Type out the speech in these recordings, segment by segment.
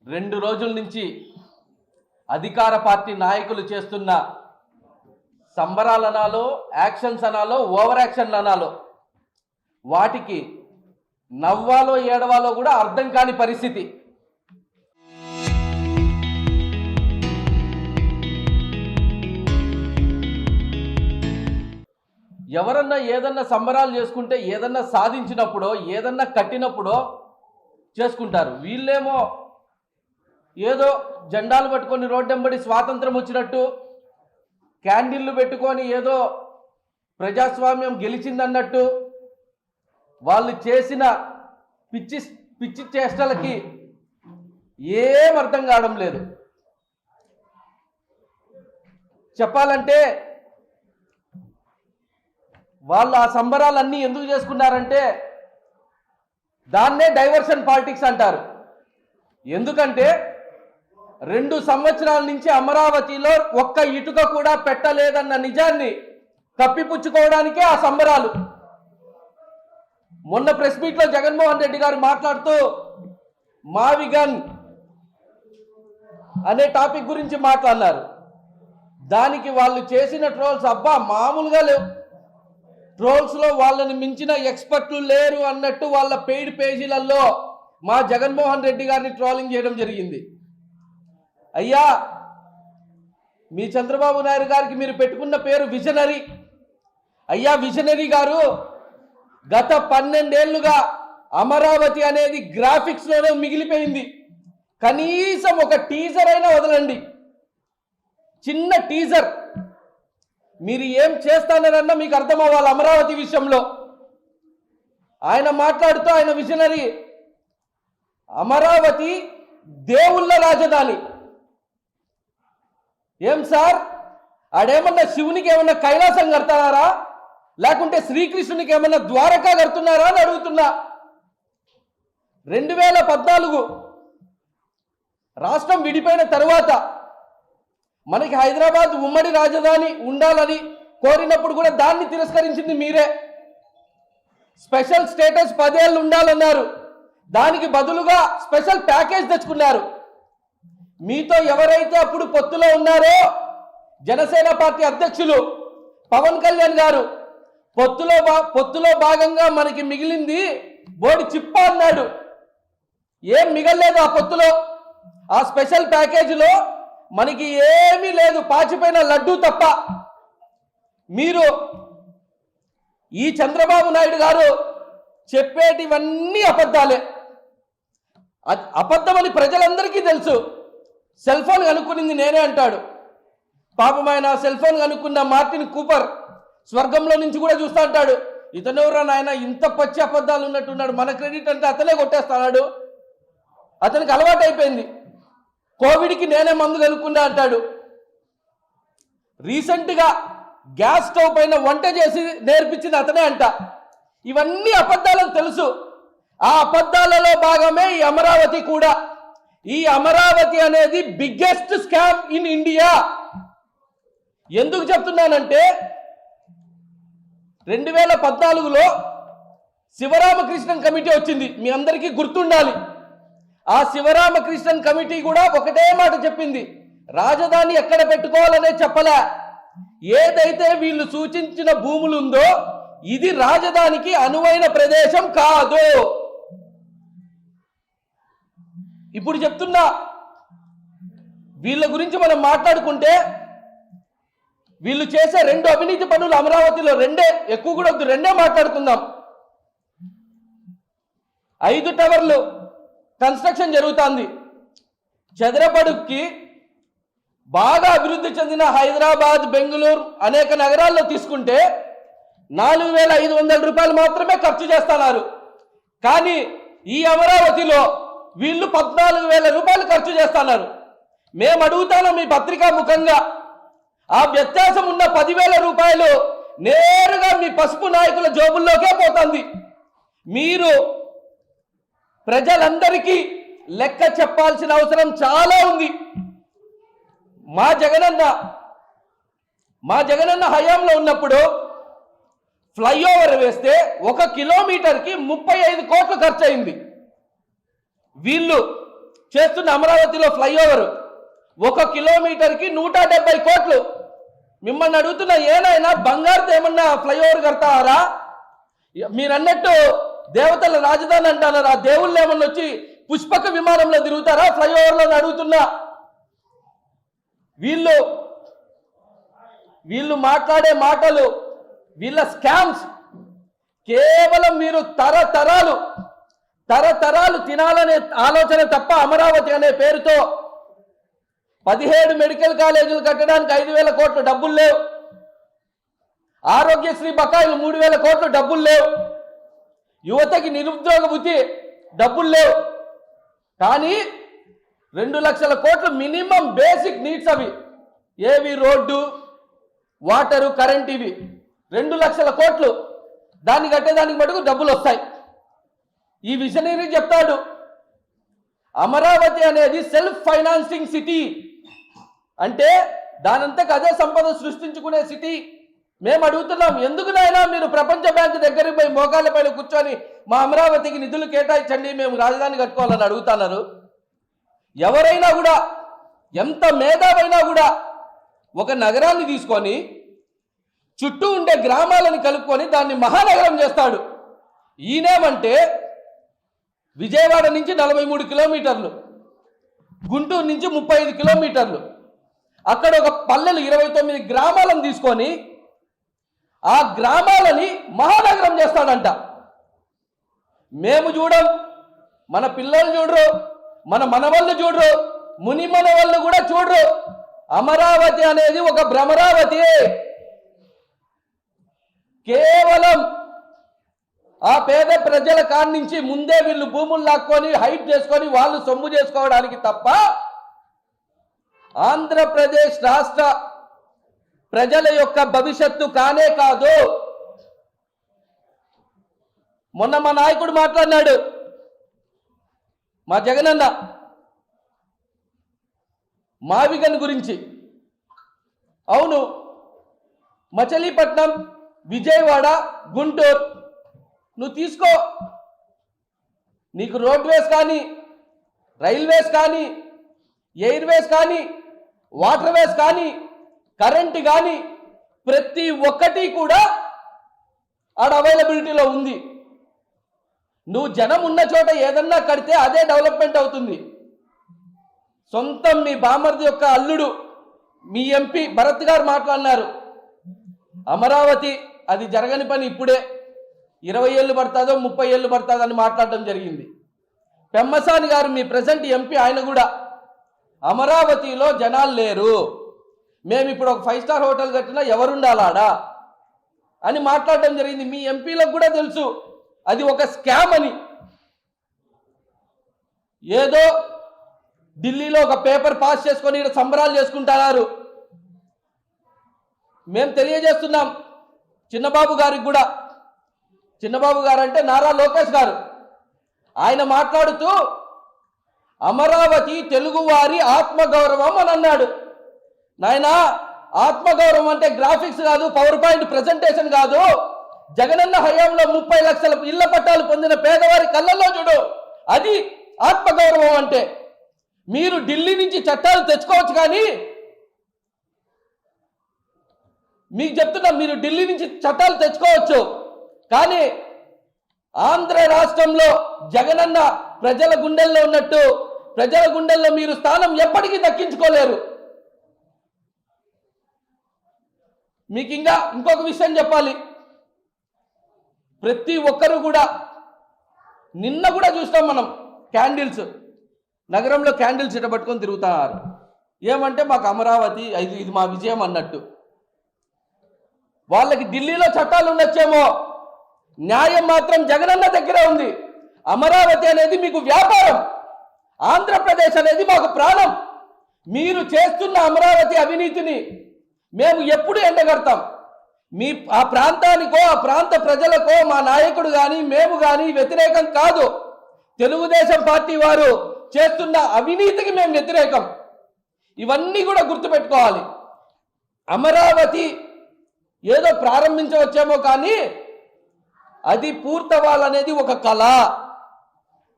2 రోజుల నుంచి అధికార పార్టీ నాయకులు చేస్తున్న సంబరాలు అనాలో, యాక్షన్స్ అనాలో, ఓవర్ యాక్షన్లు అనాలో, వాటికి నవ్వాలో ఏడవాలో కూడా అర్థం కాని పరిస్థితి. ఎవరన్నా ఏదన్నా సంబరాలు చేసుకుంటే, ఏదన్నా సాధించినప్పుడో, ఏదన్నా కట్టినప్పుడో చేసుకుంటారు. వీళ్ళేమో ఏదో జెండాలు పట్టుకొని రోడ్డెంబడి స్వాతంత్రం వచ్చినట్టు, క్యాండిల్లు పెట్టుకొని ఏదో ప్రజాస్వామ్యం గెలిచిందన్నట్టు వాళ్ళు చేసిన పిచ్చి చేష్టలకి ఏం అర్థం కావడం లేదు. చెప్పాలంటే వాళ్ళు ఆ సంబరాలన్నీ ఎందుకు చేసుకున్నారంటే దాన్నే డైవర్షన్ పాలిటిక్స్ అంటారు. ఎందుకంటే 2 సంవత్సరాల నుంచి అమరావతిలో ఒక్క ఇటుక కూడా పెట్టలేదన్న నిజాన్ని కప్పిపుచ్చుకోవడానికే ఆ సంబరాలు. మొన్న ప్రెస్ మీట్లో జగన్మోహన్ రెడ్డి గారు మాట్లాడుతూ మావిగన్ అనే టాపిక్ గురించి మాట్లాడినారు. దానికి వాళ్ళు చేసిన ట్రోల్స్ అబ్బా మామూలుగా లేవు. ట్రోల్స్లో వాళ్ళని మించిన ఎక్స్పర్ట్లు లేరు అన్నట్టు వాళ్ళ పెయిడ్ పేజీలలో మా జగన్మోహన్ రెడ్డి గారిని ట్రోలింగ్ చేయడం జరిగింది. అయ్యా, మీ చంద్రబాబు నాయుడు గారికి మీరు పెట్టుకున్న పేరు విజనరీ. అయ్యా విజనరీ గారు, గత 12 ఏళ్లుగా అమరావతి అనేది గ్రాఫిక్స్లోనే మిగిలిపోయింది. కనీసం ఒక టీజర్ అయినా వదలండి, చిన్న టీజర్. మీరు ఏం చేస్తానన్నా మీకు అర్థం అవ్వాలి అమరావతి విషయంలో. ఆయన మాట్లాడుతూ ఆయన విజనరీ, అమరావతి దేవుళ్ళ రాజధాని. ఏం సార్, ఆడేమన్నా శివునికి ఏమన్నా కైలాసం కడతారా, లేకుంటే శ్రీకృష్ణునికి ఏమన్నా ద్వారకా కడుతున్నారా అని అడుగుతున్నా. 2014 రాష్ట్రం విడిపోయిన తరువాత మనకి హైదరాబాద్ ఉమ్మడి రాజధాని ఉండాలని కోరినప్పుడు కూడా దాన్ని తిరస్కరించింది మీరే. స్పెషల్ స్టేటస్ 10 ఏళ్ళు ఉండాలన్నారు, దానికి బదులుగా స్పెషల్ ప్యాకేజ్ తెచ్చుకున్నారు. మీతో ఎవరైతే అప్పుడు పొత్తులో ఉన్నారో జనసేన పార్టీ అధ్యక్షులు పవన్ కళ్యాణ్ గారు, పొత్తులో భాగంగా మనకి మిగిలింది బోడి చిప్ప అన్నాడు. ఏం మిగలలేదు ఆ పొత్తులో. ఆ స్పెషల్ ప్యాకేజీలో మనకి ఏమీ లేదు, పాచిపోయిన లడ్డూ తప్ప. మీరు ఈ చంద్రబాబు నాయుడు గారు చెప్పేటివన్నీ అబద్ధాలే. అబద్ధమని ప్రజలందరికీ తెలుసు. సెల్ ఫోన్ కనుక్కునింది నేనే అంటాడు. పాపం ఆయన సెల్ ఫోన్ కనుక్కున్న మార్టిన్ కూపర్ స్వర్గంలో నుంచి కూడా చూస్తా అంటాడు. ఇతనెవరా నాయన ఇంత పచ్చి అబద్ధాలు ఉన్నట్టున్నాడు, మన క్రెడిట్ అంటే అతనే కొట్టేస్తాడు, అతనికి అలవాటు అయిపోయింది. కోవిడ్కి నేనే మందు కనుక్కున్నా అంటాడు. రీసెంట్గా గ్యాస్ స్టవ్ పైన వంట చేసి నేర్పించింది అతనే అంట. ఇవన్నీ అబద్ధాలని తెలుసు. ఆ అబద్ధాలలో భాగమే ఈ అమరావతి కూడా. ఈ అమరావతి అనేది బిగ్గెస్ట్ స్కామ్ ఇన్ ఇండియా. ఎందుకు చెప్తున్నానంటే 2014లో శివరామకృష్ణన్ కమిటీ వచ్చింది, మీ అందరికీ గుర్తుండాలి. ఆ శివరామకృష్ణన్ కమిటీ కూడా ఒకటే మాట చెప్పింది, రాజధాని ఎక్కడ పెట్టుకోవాలనే చెప్పలే. ఏదైతే వీళ్ళు సూచించిన భూములు ఉందో ఇది రాజధానికి అనువైన ప్రదేశం కాదు. ఇప్పుడు చెప్తున్నా, వీళ్ళ గురించి మనం మాట్లాడుకుంటే వీళ్ళు చేసే 2 అవినీతి పనులు అమరావతిలో, 2 ఎక్కువ కూడా వద్దు, 2 మాట్లాడుకుందాం. 5 టవర్లు కన్స్ట్రక్షన్ జరుగుతుంది. చదరపడుకి బాగా అభివృద్ధి చెందిన హైదరాబాద్, బెంగళూరు అనేక నగరాల్లో తీసుకుంటే 4,500 రూపాయలు మాత్రమే ఖర్చు చేస్తున్నారు. కానీ ఈ అమరావతిలో వీళ్ళు 14,000 రూపాయలు ఖర్చు చేస్తున్నారు. మేము అడుగుతాను మీ పత్రికా ముఖంగా, ఆ వ్యత్యాసం ఉన్న 10,000 రూపాయలు నేరుగా మీ పసుపు నాయకుల జోబుల్లోకే పోతుంది. మీరు ప్రజలందరికీ లెక్క చెప్పాల్సిన అవసరం చాలా ఉంది. మా జగనన్న హయాంలో ఉన్నప్పుడు ఫ్లైఓవర్ వేస్తే 1 కిలోమీటర్కి 35 కోట్లు ఖర్చు అయింది. వీళ్ళు చేస్తున్న అమరావతిలో ఫ్లైఓవర్ 1 కిలోమీటర్కి 170 కోట్లు. మిమ్మల్ని అడుగుతున్న ఏనైనా బంగారుతో ఏమన్నా ఫ్లైఓవర్ కడతారా? మీరు అన్నట్టు దేవతల రాజధాని అంటున్నారు, ఆ దేవుళ్ళు ఏమన్నా వచ్చి పుష్పక విమానంలో తిరుగుతారా ఫ్లైఓవర్లో అడుగుతున్నా. వీళ్ళు మాట్లాడే మాటలు, వీళ్ళ స్కామ్స్ కేవలం మీరు తరతరాలు తినాలనే ఆలోచన తప్ప అమరావతి అనే పేరుతో 17 మెడికల్ కాలేజీలు కట్టడానికి 5,000 కోట్లు డబ్బులు లేవు. ఆరోగ్యశ్రీ బకాయిలు 3,000 కోట్లు డబ్బులు లేవు. యువతకి నిరుద్యోగ వృత్తి డబ్బులు లేవు. కానీ 2 లక్షల కోట్లు మినిమం బేసిక్ నీడ్స్, అవి ఏవి? రోడ్డు, వాటరు, కరెంట్, ఇవి 2 లక్షల కోట్లు. దాన్ని కట్టేదానికి మటుకు డబ్బులు వస్తాయి. ఈ విజనరీ చెప్తాడు, అమరావతి అనేది సెల్ఫ్ ఫైనాన్సింగ్ సిటీ, అంటే దానంతకు అదే సంపద సృష్టించుకునే సిటీ. మేము అడుగుతున్నాం, ఎందుకు నాయనా మీరు ప్రపంచ బ్యాంకు దగ్గరికి పోయి మోకాళ్ళ పైన కూర్చొని మా అమరావతికి నిధులు కేటాయించండి, మేము రాజధాని కట్టుకోవాలని అడుగుతున్నారు. ఎవరైనా కూడా, ఎంత మేధావైనా కూడా ఒక నగరాన్ని తీసుకొని చుట్టూ ఉండే గ్రామాలను కలుపుకొని దాన్ని మహానగరం చేస్తాడు. ఈయనేమంటే విజయవాడ నుంచి 43 కిలోమీటర్లు, గుంటూరు నుంచి 35 కిలోమీటర్లు, అక్కడ ఒక పల్లెలు 29 గ్రామాలను తీసుకొని ఆ గ్రామాలని మహానగరం చేస్తాడంట. మేము చూడం, మన పిల్లలు చూడరు, మన మనవళ్ళు చూడరు, ముని మనవళ్ళు కూడా చూడరు. అమరావతి అనేది ఒక భ్రమరావతి. కేవలం ఆ పేద ప్రజల కాడి నుంచి ముందే వీళ్ళు భూములు లాక్కొని హైట్ చేసుకొని వాళ్ళు సొమ్ము చేసుకోవడానికి తప్ప ఆంధ్రప్రదేశ్ రాష్ట్ర ప్రజల యొక్క భవిష్యత్తు కానే కాదు. మొన్న మా నాయకుడు మాట్లాడినాడు, మా జగనన్న మావిగన్ గురించి. అవును, మచిలీపట్నం, విజయవాడ, గుంటూరు నువ్వు తీసుకో, నీకు రోడ్వేస్ కానీ, రైల్వేస్ కానీ, ఎయిర్వేస్ కానీ, వాటర్వేస్ కానీ, కరెంటు కానీ ప్రతి ఒక్కటి కూడా ఆడ అవైలబిలిటీలో ఉంది. నువ్వు జనం ఉన్న చోట ఏదన్నా కడితే అదే డెవలప్మెంట్ అవుతుంది. సొంతం మీ బామర్ది యొక్క అల్లుడు, మీ ఎంపీ భరత్ గారు మాట్లాడినారు, అమరావతి అది జరగని పని, ఇప్పుడే 20 ఏళ్ళు పడుతుందో 30 ఏళ్ళు పడుతుందో అని మాట్లాడడం జరిగింది. పెమ్మసాని గారు మీ ప్రెసెంట్ ఎంపీ, ఆయన కూడా అమరావతిలో జనాలు లేరు, మేము ఇప్పుడు ఒక 5 స్టార్ హోటల్ కట్టినా ఎవరుండాలాడా అని మాట్లాడడం జరిగింది. మీ ఎంపీలకు కూడా తెలుసు అది ఒక స్కామ్ అని. ఏదో ఢిల్లీలో ఒక పేపర్ పాస్ చేసుకొని ఇక్కడ సంబరాలు చేసుకుంటున్నారు. మేము తెలియజేస్తున్నాం చిన్నబాబు గారికి కూడా, చిన్నబాబు గారు అంటే నారా లోకేష్ గారు, ఆయన మాట్లాడుతూ అమరావతి తెలుగువారి ఆత్మగౌరవం అని అన్నాడు. నాయనా, ఆత్మగౌరవం అంటే గ్రాఫిక్స్ కాదు, పవర్ పాయింట్ ప్రెజెంటేషన్ కాదు. జగనన్న హయాంలో 30 లక్షల ఇళ్ల పట్టాలు పొందిన పేదవారి కళ్ళల్లో చూడు, అది ఆత్మగౌరవం అంటే. మీరు ఢిల్లీ నుంచి చట్టాలు తెచ్చుకోవచ్చు, కానీ మీకు చెప్తున్నా, మీరు ఢిల్లీ నుంచి చట్టాలు తెచ్చుకోవచ్చు, కానీ ఆంధ్ర రాష్ట్రంలో జగనన్న ప్రజల గుండెల్లో ఉన్నట్టు ప్రజల గుండెల్లో మీరు స్థానం ఎప్పటికీ దక్కించుకోలేరు. మీకు ఇంకా ఇంకొక విషయం చెప్పాలి, ప్రతి ఒక్కరు కూడా, నిన్న కూడా చూస్తాం మనం, క్యాండిల్స్, నగరంలో క్యాండిల్స్ ఇట పట్టుకొని తిరుగుతున్నారు. ఏమంటే మాకు అమరావతి ఇది మా విజయం అన్నట్టు. వాళ్ళకి ఢిల్లీలో చట్టాలు ఉండొచ్చేమో, న్యాయం మాత్రం జగనన్న దగ్గరే ఉంది. అమరావతి అనేది మీకు వ్యాపారం, ఆంధ్రప్రదేశ్ అనేది మాకు ప్రాణం. మీరు చేస్తున్న అమరావతి అవినీతిని మేము ఎప్పుడు ఎండగడతాం. మీ ఆ ప్రాంతానికో ఆ ప్రాంత ప్రజలకో మా నాయకుడు కానీ మేము కానీ వ్యతిరేకం కాదు. తెలుగుదేశం పార్టీ వారు చేస్తున్న అవినీతికి మేము వ్యతిరేకం. ఇవన్నీ కూడా గుర్తుపెట్టుకోవాలి. అమరావతి ఏదో ప్రారంభించవచ్చేమో, కానీ అది పూర్తవ్వాలనేది ఒక కళ.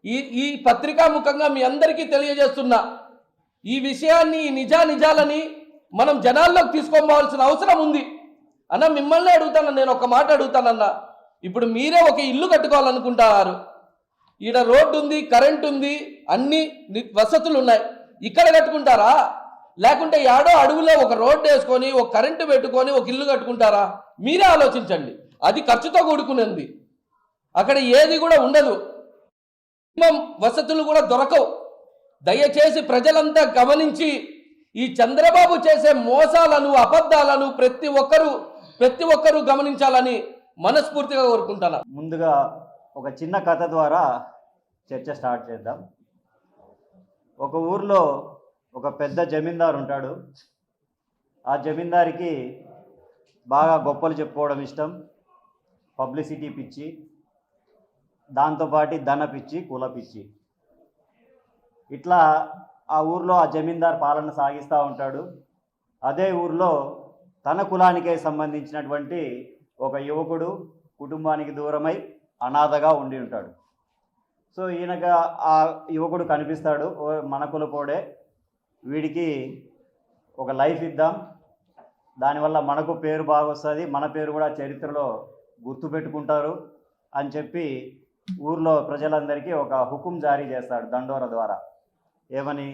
ఈ పత్రికా ముఖంగా మీ అందరికీ తెలియజేస్తున్నా, ఈ విషయాన్ని, ఈ నిజాలని మనం జనాల్లోకి తీసుకోవాల్సిన అవసరం ఉంది అన్న. మిమ్మల్ని అడుగుతాను, నేను ఒక మాట అడుగుతానన్నా. ఇప్పుడు మీరే ఒక ఇల్లు కట్టుకోవాలనుకుంటారు, ఈడ రోడ్డు ఉంది, కరెంట్ ఉంది, అన్ని వసతులు ఉన్నాయి, ఇక్కడ కట్టుకుంటారా? లేకుంటే యాడో అడవులో ఒక రోడ్డు వేసుకొని ఒక కరెంటు పెట్టుకొని ఒక ఇల్లు కట్టుకుంటారా? మీరే ఆలోచించండి. అది ఖర్చుతో కూడుకునేది, అక్కడ ఏది కూడా ఉండదు, వసతులు కూడా దొరకవు. దయచేసి ప్రజలంతా గమనించి ఈ చంద్రబాబు చేసే మోసాలను, అబద్ధాలను ప్రతి ఒక్కరూ గమనించాలని మనస్ఫూర్తిగా కోరుకుంటున్నా. ముందుగా ఒక చిన్న కథ ద్వారా చర్చ స్టార్ట్ చేద్దాం. ఒక ఊర్లో ఒక పెద్ద జమీందారు ఉంటాడు. ఆ జమీందారికి బాగా గొప్పలు చెప్పుకోవడం ఇష్టం, పబ్లిసిటీ పిచ్చి, దాంతోపాటు ధన పిచ్చి, కుల పిచ్చి. ఇట్లా ఆ ఊర్లో ఆ జమీందార్ పాలన సాగిస్తూ ఉంటాడు. అదే ఊర్లో తన కులానికే సంబంధించినటువంటి ఒక యువకుడు కుటుంబానికి దూరమై అనాథగా ఉండి ఉంటాడు. సో ఈయనగా ఆ యువకుడు కనిపిస్తాడు, మన కులపోడే, వీడికి ఒక లైఫ్ ఇద్దాం, దానివల్ల మనకు పేరు బాగా వస్తుంది, మన పేరు కూడా చరిత్రలో గుర్తుపెట్టుకుంటారు అని చెప్పి ఊర్లో ప్రజలందరికీ ఒక హుకుం జారీ చేస్తాడు దండోర ద్వారా. ఏమని?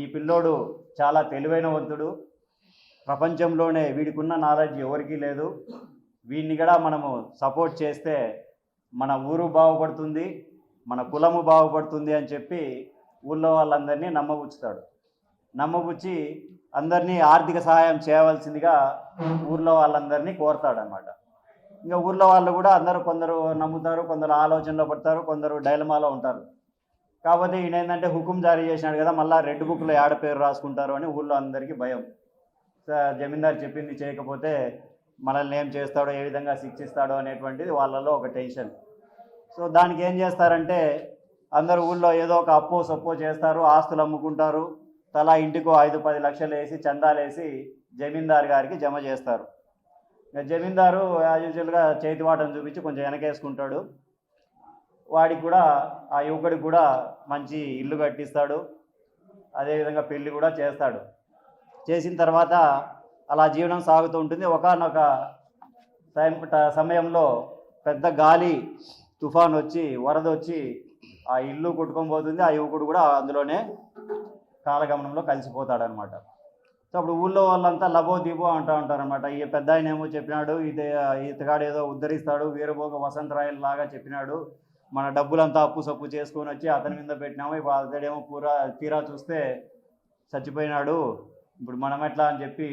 ఈ పిల్లోడు చాలా తెలివైన వంతుడు, ప్రపంచంలోనే వీడికున్న నాలెడ్జ్ ఎవరికీ లేదు, వీడిని కూడా మనము సపోర్ట్ చేస్తే మన ఊరు బాగుపడుతుంది, మన కులము బాగుపడుతుంది అని చెప్పి ఊళ్ళో వాళ్ళందరినీ నమ్మబుచ్చి అందరినీ ఆర్థిక సహాయం చేయవలసిందిగా ఊర్లో వాళ్ళందరినీ కోరతాడనమాట. ఇంకా ఊర్లో వాళ్ళు కూడా కొందరు నమ్ముతారు, కొందరు ఆలోచనలో పడతారు, కొందరు డైలమాలో ఉంటారు. కాకపోతే ఈయన ఏంటంటే హుకుం జారీ చేసినాడు కదా, మళ్ళీ రెడ్ బుక్లో యాడ పేరు రాసుకుంటారు అని ఊళ్ళో అందరికీ భయం. జమీందారు చెప్పింది చేయకపోతే మనల్ని ఏం చేస్తాడో, ఏ విధంగా శిక్షిస్తాడో అనేటువంటిది వాళ్ళలో ఒక టెన్షన్. సో దానికి ఏం చేస్తారంటే అందరూ ఊళ్ళో ఏదో ఒక అప్పో సప్పో చేస్తారు, ఆస్తులు అమ్ముకుంటారు, తలా ఇంటికో 5-10 లక్షలు వేసి చందాలేసి జమీందారు గారికి జమ చేస్తారు. జమీందారు యాజ్ యూజువల్గా చేతివాటం చూపించి కొంచెం వెనకేసుకుంటాడు. వాడికి కూడా, ఆ యువకుడికి కూడా మంచి ఇల్లు కట్టిస్తాడు, అదేవిధంగా పెళ్ళి కూడా చేస్తాడు. చేసిన తర్వాత అలా జీవనం సాగుతూ ఉంటుంది. ఒకానొక సమయంలో పెద్ద గాలి తుఫాన్ వచ్చి, వరద వచ్చి ఆ ఇల్లు కొట్టుకొని పోతుంది. ఆ యువకుడు కూడా అందులోనే కాలగమనంలో కలిసిపోతాడనమాట. సో అప్పుడు ఊళ్ళో వాళ్ళంతా లబో దిబో అంటూ ఉంటారనమాట. ఈ పెద్ద ఆయన ఏమో చెప్పినాడు, ఇతగాడు ఏదో ఉద్ధరిస్తాడు, వీరభోగ వసంతరాయలు లాగా చెప్పినాడు, మన డబ్బులంతా అప్పు సప్పు చేసుకొని వచ్చి అతని మీద పెట్టినాము, ఇప్పుడు అతడేమో తీరా చూస్తే చచ్చిపోయినాడు, ఇప్పుడు మనం ఎట్లా అని చెప్పి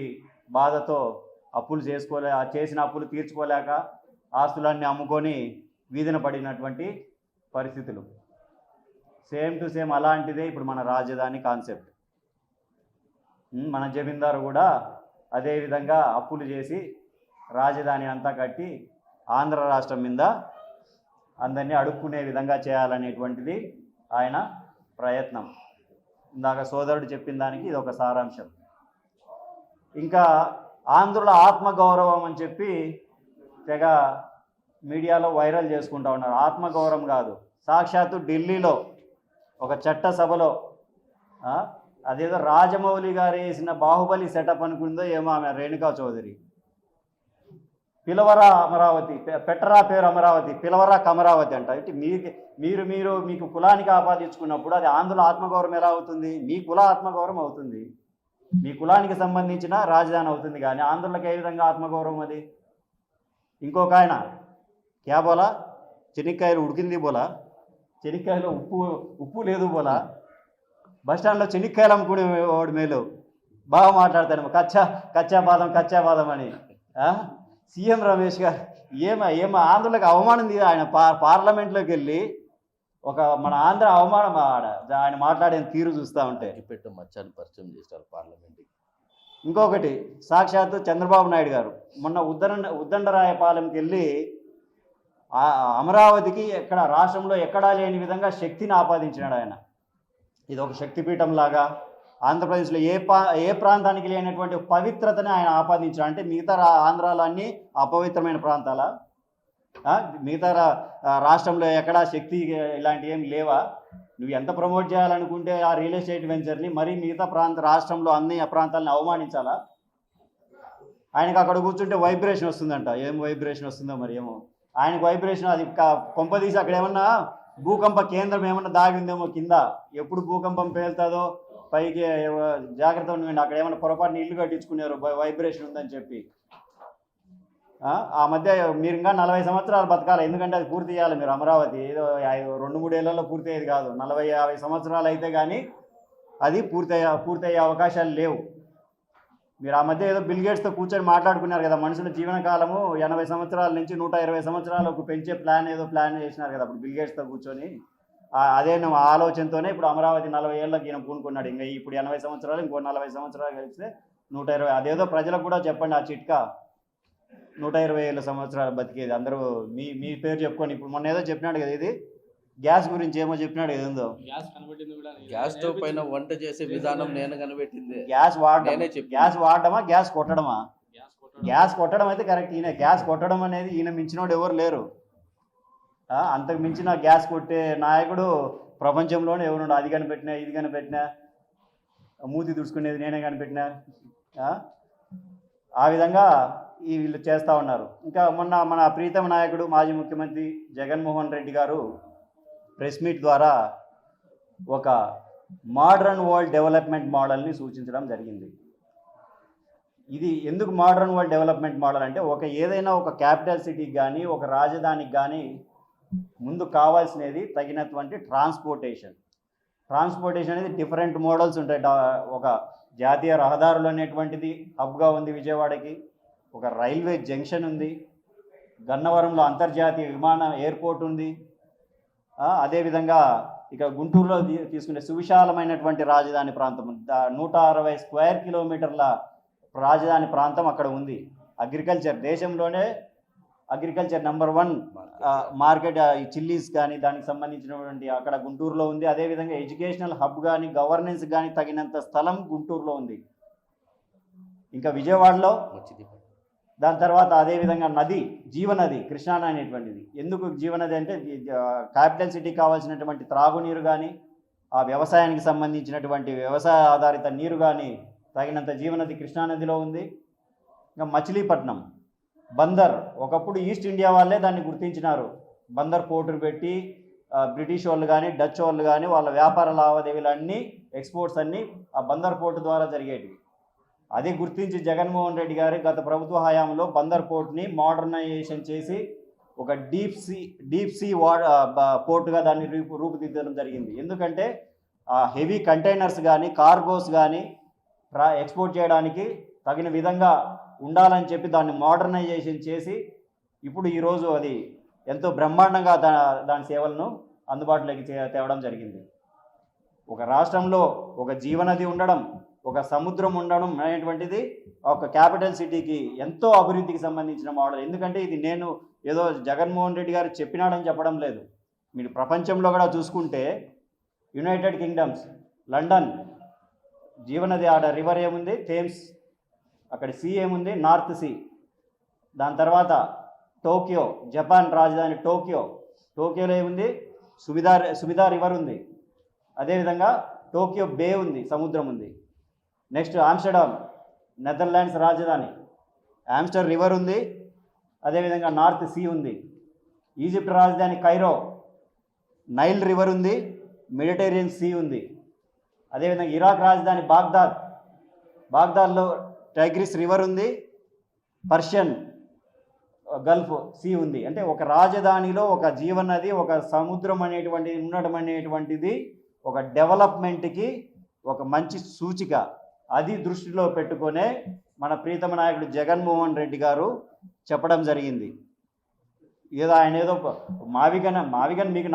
బాధతో అప్పులు చేసిన అప్పులు తీర్చుకోలేక ఆస్తులన్నీ అమ్ముకొని వీధిన పడినటువంటి పరిస్థితులు. సేమ్ టు సేమ్ అలాంటిదే ఇప్పుడు మన రాజధాని కాన్సెప్ట్. మన జమీందారు కూడా అదేవిధంగా అప్పులు చేసి రాజధాని అంతా కట్టి ఆంధ్ర రాష్ట్రం మీద అందరినీ అడుక్కునే విధంగా చేయాలనేటువంటిది ఆయన ప్రయత్నం. ఇందాక సోదరుడు చెప్పిన దానికి ఇది ఒక సారాంశం. ఇంకా ఆంధ్రుల ఆత్మగౌరవం అని చెప్పి తెగ మీడియాలో వైరల్ చేసుకుంటూ ఉన్నారు. ఆత్మగౌరవం కాదు, సాక్షాత్తు ఢిల్లీలో ఒక చట్టసభలో అదేదో రాజమౌళి గారు వేసిన బాహుబలి సెటప్ అనుకుందో ఏమో ఆమె రేణుకా చౌదరి, పిలవరా అమరావతి, పెట్టరా పేరు అమరావతి, పిలవరా కమరావతి అంట. అంటే మీకు కులానికి ఆపాదించుకున్నప్పుడు అది ఆంధ్రుల ఆత్మగౌరవం ఎలా అవుతుంది? మీ కుల ఆత్మగౌరవం అవుతుంది, మీ కులానికి సంబంధించిన రాజధాని అవుతుంది, కానీ ఆంధ్రులకు ఏ విధంగా ఆత్మగౌరవం అది? ఇంకొక ఆయన క్యా బోలా, చెనిక్కాయలు ఉడికింది బోలా, చెనిక్కాయలో ఉప్పు లేదు బోలా, బస్టాండ్లో చెనిక్కాయలు అమ్ముకునే వాడు మేలు బాగా మాట్లాడతాను, కచ్చా బాదం అని. సీఎం రమేష్ గారు ఏమో ఆంధ్రులకు అవమానం తీయ, ఆయన పార్లమెంట్లోకి వెళ్ళి మన ఆంధ్ర అవమానం ఆయన మాట్లాడే తీరు చూస్తూ ఉంటే పెట్టు మచ్చాన్ని పరిచయం చేస్తారు పార్లమెంట్కి. ఇంకొకటి సాక్షాత్తు చంద్రబాబు నాయుడు గారు మొన్న ఉద్దండరాయపాలెంకి వెళ్ళి అమరావతికి రాష్ట్రంలో ఎక్కడా లేని విధంగా శక్తిని ఆపాదించినాడు ఆయన. ఇది ఒక శక్తిపీఠం లాగా ఆంధ్రప్రదేశ్లో ఏ ప్రాంతానికి లేనటువంటి పవిత్రతని ఆయన ఆపాదించాడు. అంటే మిగతా ఆంధ్రాలన్నీ అపవిత్రమైన ప్రాంతాల, మిగతా రాష్ట్రంలో ఎక్కడా శక్తి ఇలాంటివి ఏం లేవా? నువ్వు ఎంత ప్రమోట్ చేయాలనుకుంటే ఆ రియల్ ఎస్టేట్ వెంచర్ని మరీ మిగతా రాష్ట్రంలో అన్ని ప్రాంతాలను అవమానించాలా? ఆయనకు అక్కడ కూర్చుంటే వైబ్రేషన్ వస్తుందంట. ఏం వైబ్రేషన్ వస్తుందో మరి ఏమో. ఆయనకు వైబ్రేషన్ అది కొంపదీసి అక్కడ ఏమన్నా భూకంప కేంద్రం ఏమన్నా దాగి ఉందేమో కింద. ఎప్పుడు భూకంపం పేలుతుందో పైకి జాగ్రత్త ఉండండి. అక్కడ ఏమన్నా పొరపాటుని ఇల్లు కట్టించుకున్నారు వైబ్రేషన్ ఉందని చెప్పి. ఆ మధ్య మీరు ఇంకా 40 సంవత్సరాలు బతకాలి. ఎందుకంటే అది పూర్తి చేయాలి మీరు. అమరావతి ఏదో 2-3 ఏళ్లలో పూర్తి అయ్యేది కాదు. 40-50 సంవత్సరాలు అయితే కానీ అది పూర్తయ్యే అవకాశాలు లేవు. మీరు ఆ మధ్య ఏదో బిల్ గేట్స్తో కూర్చొని మాట్లాడుకున్నారు కదా, మనుషుల జీవనకాలము 80 సంవత్సరాల నుంచి 120 సంవత్సరాలకు పెంచే ప్లాన్ చేసినారు కదా అప్పుడు బిల్ గేట్స్తో కూర్చొని. అదే ఆలోచనతోనే ఇప్పుడు అమరావతి 40 ఏళ్ళకి ఈయన పూనుకున్నాడు. ఇంకా ఇప్పుడు 80 సంవత్సరాలు, ఇంకో 40 సంవత్సరాలు కలిస్తే 120. అదేదో ప్రజలకు కూడా చెప్పండి ఆ చిట్కా. 120 ఏళ్ళ సంవత్సరాలు బతికేది అందరూ మీ పేరు చెప్పుకొని. ఇప్పుడు మొన్న ఏదో చెప్పినాడు కదా, ఇది గ్యాస్ గురించి ఏమో చెప్పినాడు కదా, ఏందో గ్యాస్ స్టవ్ పైన వంట చేసే విధానం నేను కనిపెట్టింది. గ్యాస్ వాడడమా గ్యాస్ కొట్టడమా? గ్యాస్ కొట్టడం అయితే కరెక్ట్. ఈయన గ్యాస్ కొట్టడం అనేది ఈయన మించినోడు ఎవరు లేరు. అంతకు మించిన గ్యాస్ కొట్టే నాయకుడు ప్రపంచంలోనే ఎవరుండు. అది కనిపెట్టినా, ఇది కనిపెట్టినా, మూతి దుడుచుకునేది నేనే కనిపెట్టినా. ఆ విధంగా వీళ్ళు చేస్తూ ఉన్నారు. ఇంకా మొన్న మన ప్రీతమ నాయకుడు మాజీ ముఖ్యమంత్రి జగన్మోహన్ రెడ్డి గారు ప్రెస్ మీట్ ద్వారా ఒక మోడర్న్ వరల్డ్ డెవలప్మెంట్ మోడల్ని సూచించడం జరిగింది. ఇది ఎందుకు మోడర్న్ వరల్డ్ డెవలప్మెంట్ మోడల్ అంటే, ఏదైనా ఒక క్యాపిటల్ సిటీకి కానీ ఒక రాజధానికి కానీ ముందు కావాల్సినది తగినటువంటి ట్రాన్స్పోర్టేషన్ అనేది డిఫరెంట్ మోడల్స్ ఉంటాయి. ఒక జాతీయ రహదారులు అనేటువంటిది హబ్గా ఉంది విజయవాడకి. ఒక రైల్వే జంక్షన్ ఉంది. గన్నవరంలో అంతర్జాతీయ ఎయిర్పోర్ట్ ఉంది. అదేవిధంగా ఇక గుంటూరులో తీసుకునే సువిశాలమైనటువంటి రాజధాని ప్రాంతం, 160 స్క్వేర్ కిలోమీటర్ల రాజధాని ప్రాంతం అక్కడ ఉంది. అగ్రికల్చర్, దేశంలోనే అగ్రికల్చర్ నెంబర్ 1 మార్కెట్. ఈ చిల్లీస్ కానీ దానికి సంబంధించినటువంటి అక్కడ గుంటూరులో ఉంది. అదేవిధంగా ఎడ్యుకేషనల్ హబ్ కానీ గవర్నెన్స్ కానీ తగినంత స్థలం గుంటూరులో ఉంది. ఇంకా విజయవాడలో, దాని తర్వాత అదేవిధంగా నది, జీవనది కృష్ణా అనేటువంటిది. ఎందుకు జీవనది అంటే క్యాపిటల్ సిటీకి కావాల్సినటువంటి త్రాగునీరు కానీ ఆ వ్యవసాయానికి సంబంధించినటువంటి వ్యవసాయ ఆధారిత నీరు కానీ తగినంత జీవనది కృష్ణానదిలో ఉంది. ఇంకా మచిలీపట్నం బందర్, ఒకప్పుడు ఈస్ట్ ఇండియా వాళ్ళే దాన్ని గుర్తించినారు. బందర్ పోర్టును పెట్టి బ్రిటిష్ వాళ్ళు కానీ డచ్ వాళ్ళు కానీ వాళ్ళ వ్యాపార లావాదేవీలు అన్నీ, ఎక్స్పోర్ట్స్ అన్నీ ఆ బందర్ పోర్టు ద్వారా జరిగేటివి. అది గుర్తించి జగన్మోహన్ రెడ్డి గారు గత ప్రభుత్వ హయాంలో బందర్ పోర్ట్ని మోడర్నైజేషన్ చేసి ఒక డీప్ సీ పోర్టుగా దాన్ని రూపుదిద్దడం జరిగింది. ఎందుకంటే హెవీ కంటైనర్స్ కానీ కార్గోస్ కానీ ఎక్స్పోర్ట్ చేయడానికి తగిన విధంగా ఉండాలని చెప్పి దాన్ని మోడర్నైజేషన్ చేసి ఇప్పుడు ఈరోజు అది ఎంతో బ్రహ్మాండంగా దాని సేవలను అందుబాటులోకి తేవడం జరిగింది. ఒక రాష్ట్రంలో ఒక జీవనది ఉండడం, ఒక సముద్రం ఉండడం అనేటువంటిది ఒక క్యాపిటల్ సిటీకి ఎంతో అభివృద్ధికి సంబంధించిన మోడల్. ఎందుకంటే ఇది నేను ఏదో జగన్మోహన్ రెడ్డి గారు చెప్పినాడని చెప్పడం లేదు. మీరు ప్రపంచంలో కూడా చూసుకుంటే యునైటెడ్ కింగ్డమ్స్, లండన్ జీవనది, ఆడ రివర్ ఏముంది థేమ్స్, అక్కడ సీ ఏముంది నార్త్ సీ. దాని తర్వాత టోక్యో, జపాన్ రాజధాని టోక్యోలో ఏముంది సుమిదా రివర్ ఉంది. అదేవిధంగా టోక్యో బే ఉంది, సముద్రం ఉంది. నెక్స్ట్ ఆమ్స్టర్డామ్, నెదర్లాండ్స్ రాజధాని, ఆమ్స్టర్ రివర్ ఉంది. అదేవిధంగా నార్త్ సీ ఉంది. ఈజిప్ట్ రాజధాని కైరో, నైల్ రివర్ ఉంది, మెడిటేరియన్ సీ ఉంది. అదేవిధంగా ఇరాక్ రాజధాని బాగ్దాద్లో టైగ్రిస్ రివర్ ఉంది, పర్షియన్ గల్ఫ్ సీ ఉంది. అంటే ఒక రాజధానిలో ఒక జీవనది, ఒక సముద్రం అనేటువంటిది ఉండడం అనేటువంటిది ఒక డెవలప్మెంట్కి ఒక మంచి సూచిక. అది దృష్టిలో పెట్టుకొనే మన ప్రీతమ నాయకుడు జగన్మోహన్ రెడ్డి గారు చెప్పడం జరిగింది. ఆయన ఏదో మావిగన్ మీకు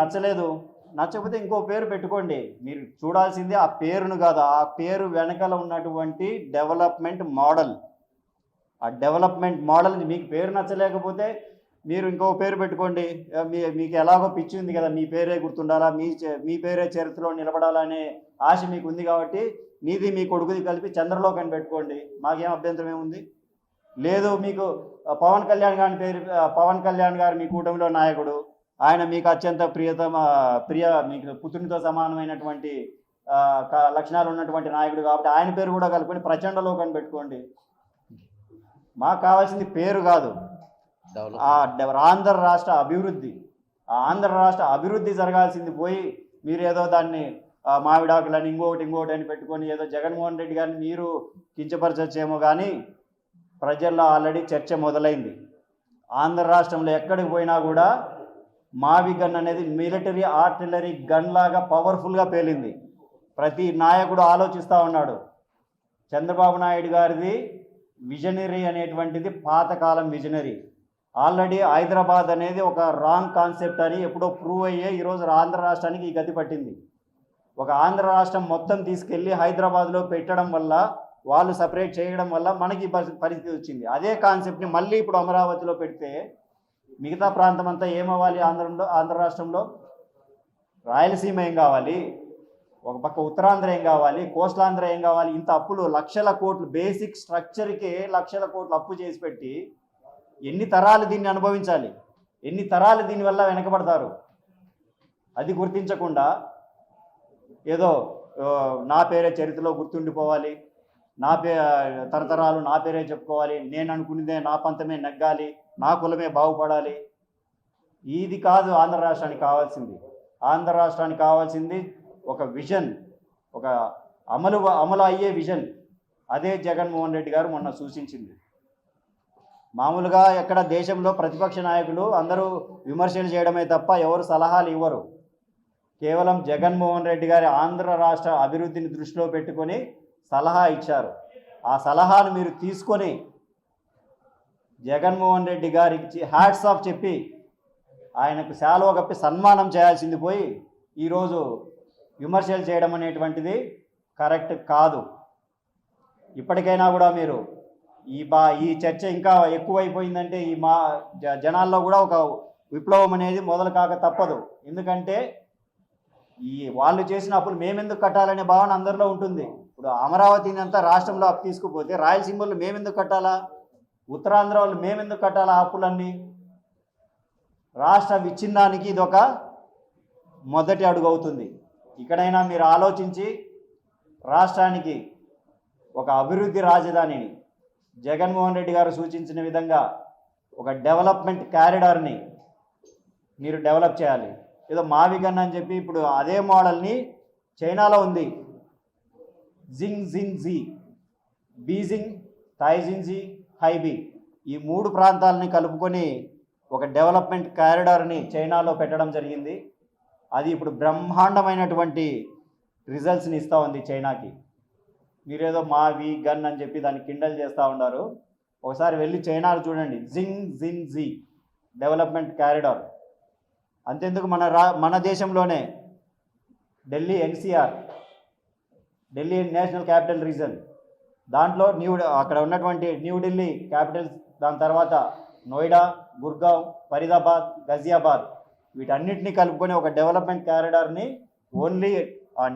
నచ్చకపోతే ఇంకో పేరు పెట్టుకోండి. మీరు చూడాల్సిందే ఆ పేరును కాదు, ఆ పేరు వెనకాల ఉన్నటువంటి డెవలప్మెంట్ మోడల్. ఆ డెవలప్మెంట్ మోడల్ మీకు పేరు నచ్చలేకపోతే మీరు ఇంకో పేరు పెట్టుకోండి. మీకు ఎలాగో పిచ్చి ఉంది కదా, మీ పేరే గుర్తుండాలా, మీ పేరే చరిత్రలో నిలబడాలనే ఆశ మీకు ఉంది కాబట్టి నీది మీ కొడుకుది కలిపి చంద్రలోక్ అని పెట్టుకోండి. మాకేం అభ్యంతరం ఏముంది? లేదు మీకు పవన్ కళ్యాణ్ గారి పేరు, పవన్ కళ్యాణ్ గారు మీ కూటమిలో నాయకుడు, ఆయన మీకు అత్యంత మీకు పుత్రునితో సమానమైనటువంటి లక్షణాలు ఉన్నటువంటి నాయకుడు కాబట్టి ఆయన పేరు కూడా కలుపుకొని ప్రచండ లోకాన్ని పెట్టుకోండి. మాకు కావాల్సింది పేరు కాదు, ఆంధ్ర రాష్ట్ర అభివృద్ధి. ఆ ఆంధ్ర రాష్ట్ర అభివృద్ధి జరగాల్సింది పోయి మీరు ఏదో దాన్ని మామిడాకులని ఇంకోటి అని పెట్టుకొని ఏదో జగన్మోహన్ రెడ్డి గారిని మీరు కించపరచచ్చేమో, కానీ ప్రజల్లో ఆల్రెడీ చర్చ మొదలైంది. ఆంధ్ర రాష్ట్రంలో ఎక్కడికి పోయినా కూడా మావి గన్ అనేది మిలిటరీ ఆర్టిలరీ గన్ లాగా పవర్ఫుల్గా పేలింది. ప్రతి నాయకుడు ఆలోచిస్తూ ఉన్నాడు. చంద్రబాబు నాయుడు గారిది విజనరీ అనేటువంటిది పాతకాలం విజనరీ. ఆల్రెడీ హైదరాబాద్ అనేది ఒక రాంగ్ కాన్సెప్ట్ అని ఎప్పుడో ప్రూవ్ అయ్యే ఈరోజు ఆంధ్ర రాష్ట్రానికి ఈ గతి పట్టింది. ఒక ఆంధ్ర రాష్ట్రం మొత్తం తీసుకెళ్ళి హైదరాబాద్లో పెట్టడం వల్ల, వాళ్ళు సపరేట్ చేయడం వల్ల మనకి పరిస్థితి వచ్చింది. అదే కాన్సెప్ట్ని మళ్ళీ ఇప్పుడు అమరావతిలో పెడితే మిగతా ప్రాంతం అంతా ఏమవ్వాలి? ఆంధ్ర రాష్ట్రంలో రాయలసీమ ఏం కావాలి, ఒక పక్క ఉత్తరాంధ్ర ఏం కావాలి, కోస్టలాంధ్ర ఏం కావాలి? ఇంత అప్పులు, లక్షల కోట్లు, బేసిక్ స్ట్రక్చర్కే లక్షల కోట్లు అప్పు చేసి పెట్టి ఎన్ని తరాలు దీన్ని అనుభవించాలి? ఎన్ని తరాలు దీనివల్ల వెనకబడతారు? అది గుర్తించకుండా ఏదో నా పేరే చరిత్రలో గుర్తుండిపోవాలి, తరతరాలు నా పేరే చెప్పుకోవాలి, నేను అనుకునేదే నా పంతమే నెగ్గాలి, నా కులమే బాగుపడాలి. ఇది కాదు ఆంధ్ర రాష్ట్రానికి కావాల్సింది. ఆంధ్ర రాష్ట్రానికి కావాల్సింది ఒక విజన్, ఒక అమలు అయ్యే విజన్. అదే జగన్మోహన్ రెడ్డి గారు మొన్న సూచించింది. మామూలుగా ఎక్కడ దేశంలో ప్రతిపక్ష నాయకులు అందరూ విమర్శలు చేయడమే తప్ప ఎవరు సలహాలు ఇవ్వరు. కేవలం జగన్మోహన్ రెడ్డి గారి ఆంధ్ర రాష్ట్ర అభివృద్ధిని దృష్టిలో పెట్టుకొని సలహా ఇచ్చారు. ఆ సలహాను మీరు తీసుకొని జగన్మోహన్ రెడ్డి గారికి హ్యాట్స్ ఆఫ్ చెప్పి ఆయనకు శాలువ కప్పి సన్మానం చేయాల్సింది పోయి ఈరోజు విమర్శలు చేయడం అనేటువంటిది కరెక్ట్ కాదు. ఇప్పటికైనా కూడా మీరు ఈ చర్చ ఇంకా ఎక్కువైపోయిందంటే జనాల్లో కూడా ఒక విప్లవం అనేది మొదలు కాక తప్పదు. ఎందుకంటే వాళ్ళు చేసిన అప్పులు మేమెందుకు కట్టాలనే భావన అందరిలో ఉంటుంది. ఇప్పుడు అమరావతిని అంతా రాష్ట్రంలో అప్పు తీసుకుపోతే రాయలసీమలో మేమెందుకు కట్టాలా, ఉత్తరాంధ్ర వాళ్ళు మేమెందుకు కట్టాలా అప్పులన్నీ? రాష్ట్ర విచ్ఛిన్నానికి ఇదొక మొదటి అడుగు అవుతుంది. ఇక్కడైనా మీరు ఆలోచించి రాష్ట్రానికి ఒక అభివృద్ధి రాజధానిని జగన్మోహన్ రెడ్డి గారు సూచించిన విధంగా ఒక డెవలప్మెంట్ కారిడార్ని మీరు డెవలప్ చేయాలి. ఏదో మావిగన్ అని చెప్పి ఇప్పుడు అదే మోడల్ని చైనాలో ఉంది. జింగ్జింగ్జీ, బీజింగ్, థైజింగ్జీ, హైబీ, ఈ 3 ప్రాంతాలని కలుపుకొని ఒక డెవలప్మెంట్ కారిడార్ని చైనాలో పెట్టడం జరిగింది. అది ఇప్పుడు బ్రహ్మాండమైనటువంటి రిజల్ట్స్ని ఇస్తూ ఉంది చైనాకి. మీరేదో మావి గన్ అని చెప్పి దాన్ని కిండల్ చేస్తూ ఉన్నారు. ఒకసారి వెళ్ళి చైనాలో చూడండి, జింగ్జింగ్జీ డెవలప్మెంట్ కారిడార్. అంతెందుకు మన దేశంలోనే Delhi NCR, Delhi national capital region, దాంట్లో అక్కడ ఉన్నటువంటి న్యూఢిల్లీ క్యాపిటల్, దాని తర్వాత నోయిడా, గుర్గావ్, ఫరీదాబాద్, గజియాబాద్, వీటన్నిటినీ కలుపుకొని ఒక డెవలప్మెంట్ కారిడార్ని ఓన్లీ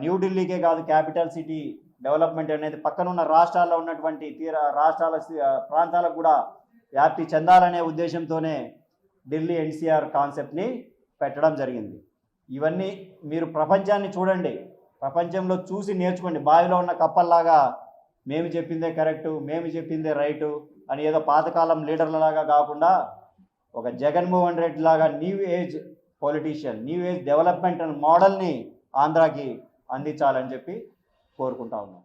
న్యూఢిల్లీకే కాదు, క్యాపిటల్ సిటీ డెవలప్మెంట్ అనేది పక్కనున్న రాష్ట్రాల్లో ఉన్నటువంటి ప్రాంతాలకు కూడా వ్యాప్తి చెందాలనే ఉద్దేశంతోనే ఢిల్లీ ఎన్సీఆర్ కాన్సెప్ట్ని పెట్టడం జరిగింది. ఇవన్నీ మీరు ప్రపంచాన్ని చూడండి, ప్రపంచంలో చూసి నేర్చుకోండి. బావిలో ఉన్న కప్పల్లాగా మేము చెప్పిందే కరెక్టు, మేము చెప్పిందే రైటు అని ఏదో పాతకాలం లీడర్లలాగా కాకుండా ఒక జగన్మోహన్ రెడ్డి లాగా new age politician, new age development మోడల్ని ఆంధ్రాకి అందించాలని చెప్పి కోరుకుంటా ఉన్నాం.